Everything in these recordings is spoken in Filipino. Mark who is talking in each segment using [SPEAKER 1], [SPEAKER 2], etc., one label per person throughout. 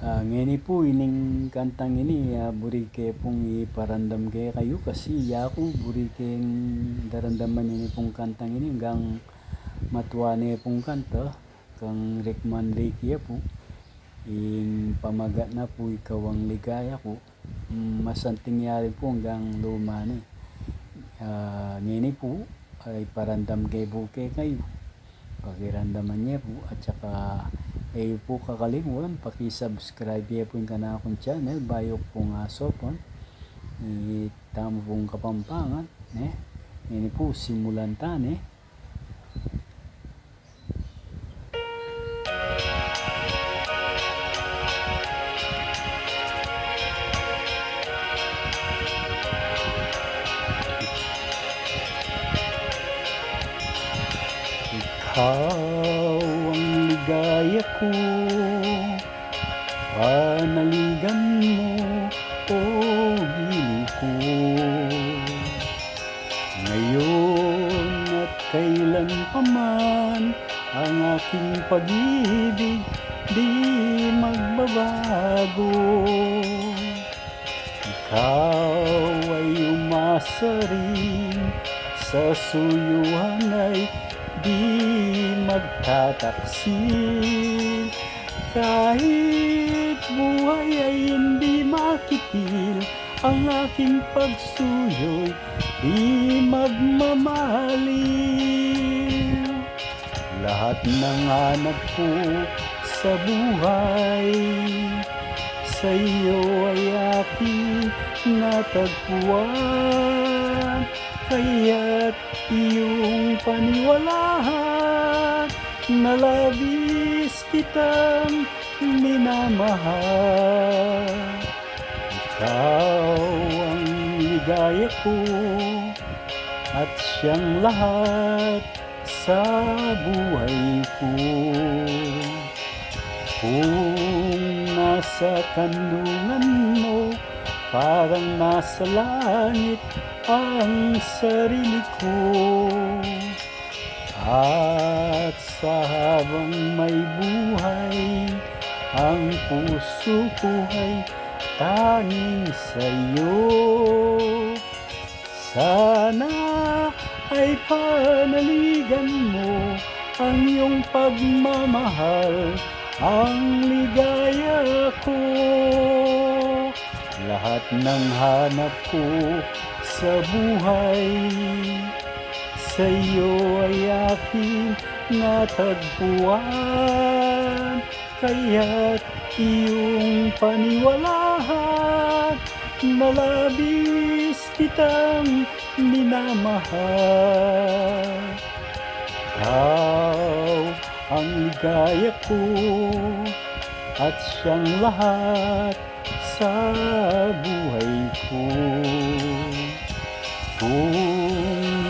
[SPEAKER 1] Ngeni po ining kantang ini buri ke pong iparandam ke kayo kasi ako buri keng darandaman ini pong kantang ini hanggang matuane pong kanta kang Rickman Ricky po ing pamagat na po ikaw ang ligaya ko masanting yari po hanggang luma ni ngeni po ay parandam ke buke kayo pakiramdaman niya po at saka po kakalimutan paki-subscribe po yung kana akong channel bayok po nga sopon itamo pong kapampangan ini po simulan tani ikaw ang ligaya ko, panaligan mo o giliw ko. Ngayon at kailan pa man ang aking pag-ibig di magbabago. Ikaw ay umasa rin sa suyuhan ay di magtataksil kahit buhay ay hindi makitil ang aking pagsuyo'y di magmamaliw. Lahat ng hanap ko sa buhay sa iyo ay aking natagpuan, kaya't iyong paniwalaan na labis kitang minamahal. Ikaw ang ligaya ko at siyang lahat sa buhay ko. Kung nasa kanlungan mo, parang nasa langit ang sarili ko. At sa habang may buhay, ang puso ko ay tanging sa'yo. Sana ay panaligan mo ang iyong pagmamahal, ang ligaya ko. Lahat ng hanap ko sa buhay sa iyo ay aking natagpuan, kaya't iyong paniwalaan na labis kitang minamahal. Ikaw ang ligaya ko at siyang lahat sa buhay ko. Kung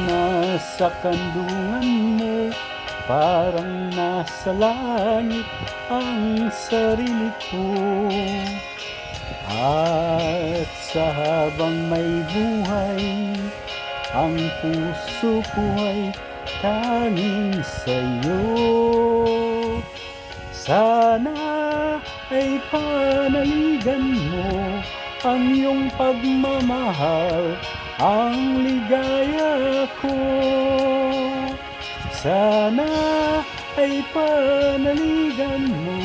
[SPEAKER 1] nasa kanlungan mo, parang nasa langit ang sarili ko. At sa habang may buhay, ang puso ko ay tanging sa'yo. Sana ay panaligan mo ang iyong pagmamahal, ang ligaya ko. Sana ay panaligan mo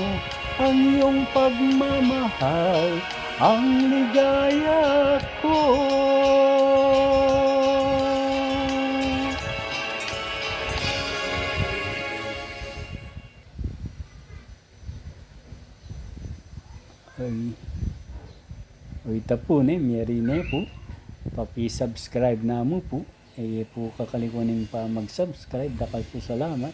[SPEAKER 1] ang iyong pagmamahal, ang ligaya ko. Ita po miyari po papi-subscribe na mo po po kakalikunin pa mag-subscribe dakal po salamat.